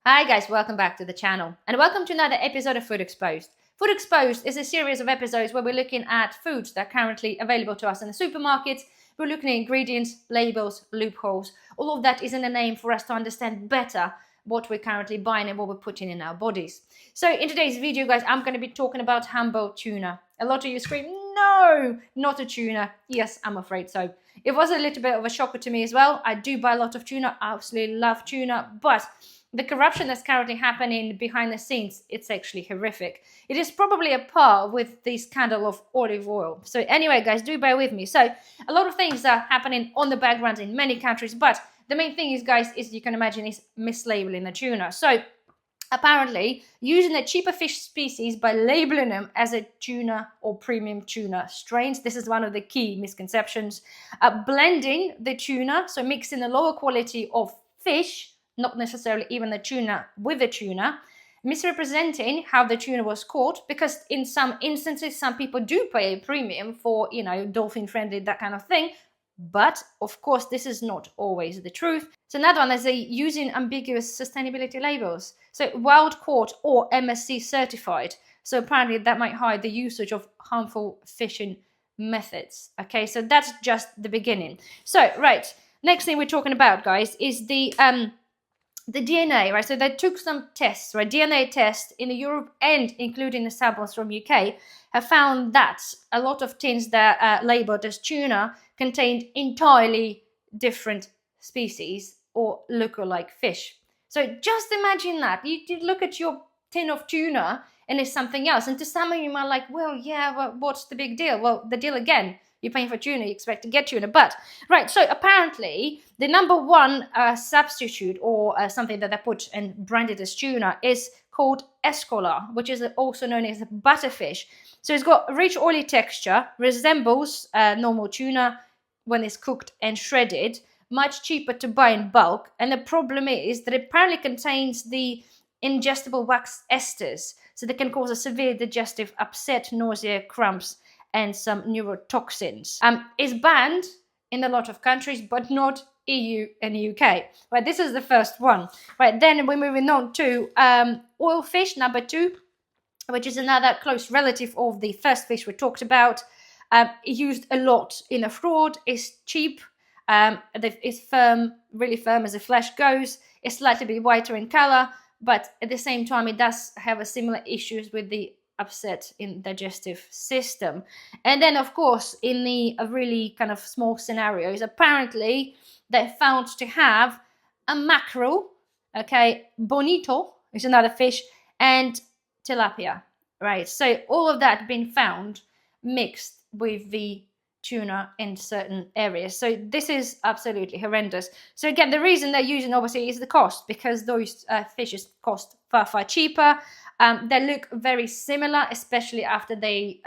Hi guys, welcome back to the channel and welcome to another episode of Food Exposed. Food Exposed is a series of episodes where we're looking at foods that are currently available to us in the supermarkets. We're looking at ingredients, labels, loopholes. All of that is in the name for us to understand better what we're currently buying and what we're putting in our bodies. So in today's video, guys, I'm going to be talking about humble tuna. A lot of you scream, no, not a tuna. Yes, I'm afraid so. It was a little bit of a shocker to me as well. I do buy a lot of tuna. I absolutely love tuna, but the corruption that's currently happening behind the scenes, it's actually horrific. It is probably a par with the scandal of olive oil. So anyway, guys, do bear with me. So a lot of things are happening on the background in many countries, but the main thing is, guys, is you can imagine is mislabeling the tuna. So apparently, using a cheaper fish species by labeling them as a tuna or premium tuna strains. This is one of the key misconceptions. Blending the tuna, so mixing the lower quality of fish, not necessarily even the tuna with the tuna, misrepresenting how the tuna was caught, because in some instances, some people do pay a premium for, dolphin friendly, that kind of thing. But of course, this is not always the truth. So another one is using ambiguous sustainability labels. So wild caught or MSC certified. So apparently that might hide the usage of harmful fishing methods. Okay, so that's just the beginning. So, right, next thing we're talking about, guys, is the DNA, right? So they took some tests, right? DNA tests in Europe and including the samples from UK have found that a lot of tins that are labeled as tuna contained entirely different species or look-alike fish. So just imagine that. You look at your tin of tuna and it's something else. And to some of you might like, well, yeah, well, what's the big deal? Well, the deal again, you're paying for tuna, you expect to get tuna. But, right, so apparently the number one substitute or something that they put and branded as tuna is called escolar, which is also known as butterfish. So it's got a rich oily texture, resembles normal tuna when it's cooked and shredded, much cheaper to buy in bulk. And the problem is that it apparently contains the ingestible wax esters, so they can cause a severe digestive upset, nausea, cramps, and some neurotoxins. It's banned in a lot of countries, but not EU and UK. Right, this is the first one. Right, then we're moving on to oilfish, number 2, which is another close relative of the first fish we talked about. Used a lot in a fraud. It's cheap. It's firm, really firm as the flesh goes. It's slightly bit whiter in color, but at the same time, it does have a similar issues with the upset in digestive system. And then, of course, in the really kind of small scenarios, apparently they're found to have a mackerel, okay, bonito is another fish, and tilapia, right? So all of that been found mixed with the tuna in certain areas. So this is absolutely horrendous. So again, the reason they're using obviously is the cost, because those fishes cost far, far cheaper. They look very similar, especially after they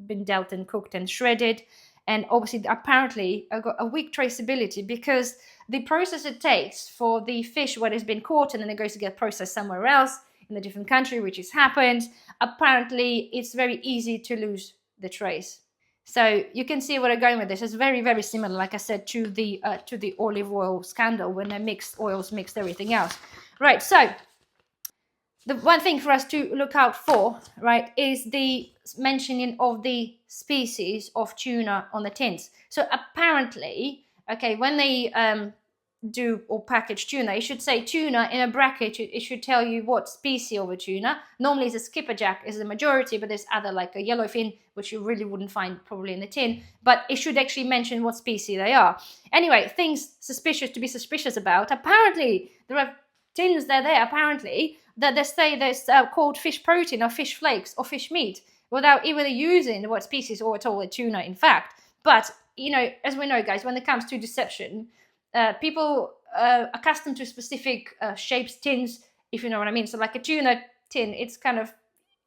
been dealt and cooked and shredded. And obviously, apparently, got a weak traceability, because the process it takes for the fish when it's been caught and then it goes to get processed somewhere else in a different country, which has happened, apparently it's very easy to lose the trace. So you can see where I'm going with this. It's very, very similar, like I said, to the olive oil scandal when they mixed oils, mixed everything else. Right, so the one thing for us to look out for, right, is the mentioning of the species of tuna on the tins. So apparently, okay, when they do or package tuna, it should say tuna in a bracket. It should tell you what species of a tuna. Normally it's a skipperjack is the majority, but there's other like a yellowfin, which you really wouldn't find probably in the tin, but it should actually mention what species they are. Anyway, things suspicious to be suspicious about. Apparently there are tins there apparently that they say there's called fish protein or fish flakes or fish meat without even using what species or at all a tuna in fact. But as we know, guys, when it comes to deception, people accustomed to specific shapes, tins, if you know what I mean. So like a tuna tin, it's kind of,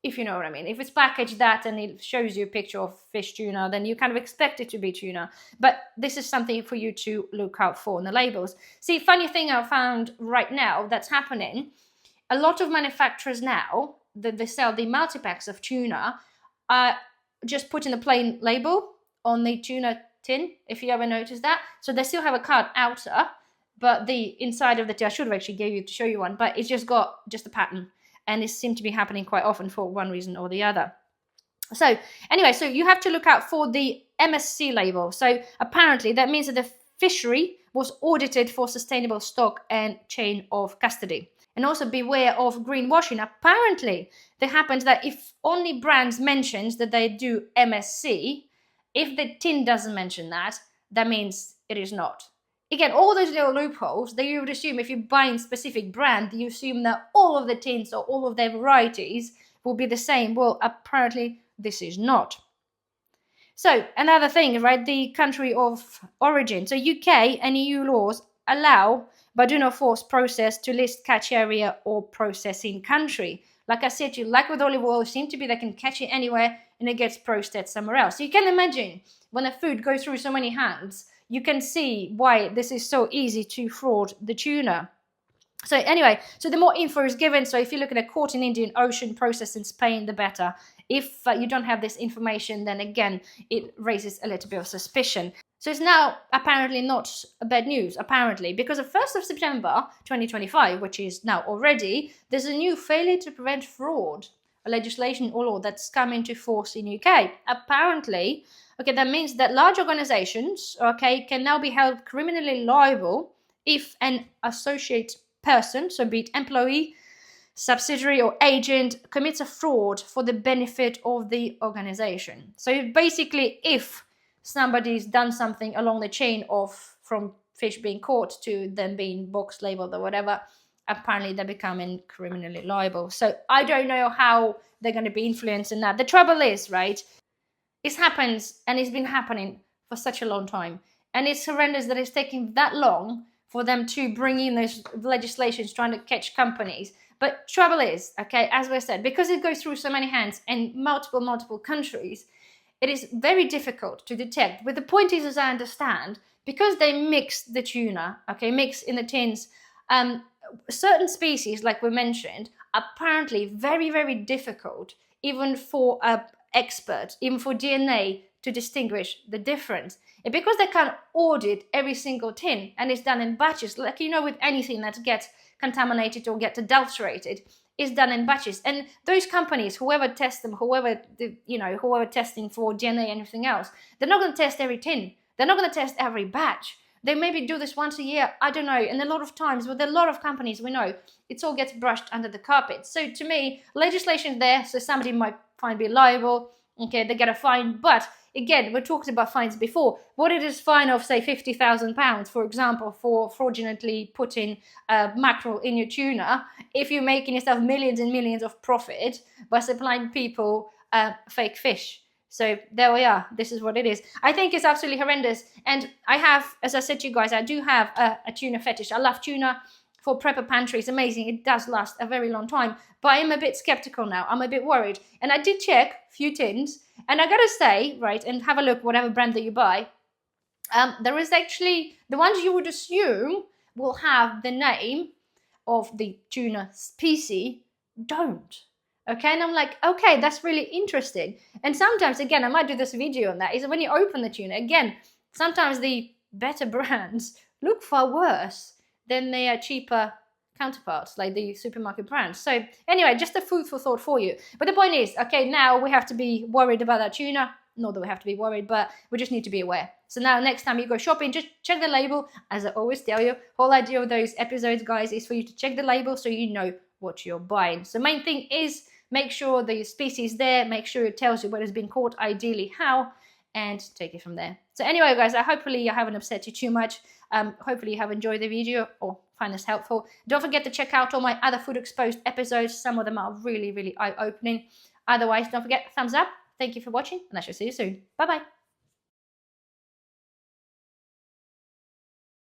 if you know what I mean. If it's packaged that and it shows you a picture of fish tuna, then you kind of expect it to be tuna. But this is something for you to look out for in the labels. See, funny thing I found right now that's happening, a lot of manufacturers now, that they sell the multi-packs of tuna, are just putting a plain label on the tuna tin, if you ever noticed that. So they still have a card outer, but the inside of the tin, I should have actually gave you to show you one, but it's just got just a pattern, and it seems to be happening quite often for one reason or the other. So anyway, so you have to look out for the MSC label. So apparently that means that the fishery was audited for sustainable stock and chain of custody. And also beware of greenwashing. Apparently, it happens that if only brands mentions that they do MSC, if the tin doesn't mention that, that means it is not. Again, all those little loopholes that you would assume if you buy a specific brand, you assume that all of the tins or all of their varieties will be the same. Well, apparently this is not. So another thing, right, the country of origin. So UK and EU laws allow, but do not force process to list catch area or processing country. Like I said to you, like with olive oil, it seems to be they can catch it anywhere and it gets processed somewhere else. So you can imagine when a food goes through so many hands, you can see why this is so easy to fraud the tuna. So anyway, so the more info is given, so if you look at a caught in Indian Ocean, processed in Spain, the better. If you don't have this information, then again, it raises a little bit of suspicion. So it's now apparently not bad news, apparently, because the 1st of September 2025, which is now already, there's a new failure to prevent fraud, a legislation or law that's come into force in UK. Apparently, okay, that means that large organizations, okay, can now be held criminally liable if an associate person, so be it employee, subsidiary or agent, commits a fraud for the benefit of the organization. So basically, if somebody's done something along the chain of from fish being caught to them being box labeled or whatever, apparently they're becoming criminally liable. So I don't know how they're going to be influenced in that. The trouble is, right, it happens and it's been happening for such a long time. And it's horrendous that it's taking that long for them to bring in those legislations trying to catch companies. But trouble is, okay, as we said, because it goes through so many hands in multiple countries, it is very difficult to detect. But the point is, as I understand, because they mix the tuna, okay, mix in the tins, certain species, like we mentioned, apparently very difficult, even for experts, even for DNA, to distinguish the difference. And because they can't audit every single tin, and it's done in batches, like you know with anything that gets contaminated or gets adulterated, is done in batches. And those companies, whoever tests them, whoever testing for DNA and everything else, they're not going to test every tin. They're not going to test every batch. They maybe do this once a year, I don't know. And a lot of times with a lot of companies, we know it all gets brushed under the carpet. So to me, legislation there, so somebody might find be liable, okay, they get a fine. But again, we talked about fines before. What it is fine of, say, £50,000, for example, for fraudulently putting mackerel in your tuna, if you're making yourself millions and millions of profit by supplying people fake fish. So there we are. This is what it is. I think it's absolutely horrendous. And I have, as I said to you guys, I do have a tuna fetish. I love tuna for prepper pantry. It's amazing. It does last a very long time. But I'm a bit skeptical now. I'm a bit worried. And I did check a few tins. And I got to say, right, and have a look, whatever brand that you buy, there is actually, the ones you would assume will have the name of the tuna species don't. Okay, and I'm like, okay, that's really interesting. And sometimes, again, I might do this video on that, is when you open the tuna, again, sometimes the better brands look far worse than their cheaper counterparts, like the supermarket brands. So anyway, just a food for thought for you. But the point is, okay, now we have to be worried about that tuna. Not that we have to be worried, but we just need to be aware. So now next time you go shopping, just check the label. As I always tell you, whole idea of those episodes, guys, is for you to check the label so you know what you're buying. So main thing is make sure the species there, make sure it tells you where it's been caught, ideally how, and take it from there. So anyway, guys, hopefully I haven't upset you too much. Hopefully you have enjoyed the video or find this helpful. Don't forget to check out all my other Food Exposed episodes. Some of them are really eye-opening. Otherwise, don't forget, thumbs up. Thank you for watching, and I shall see you soon. Bye-bye.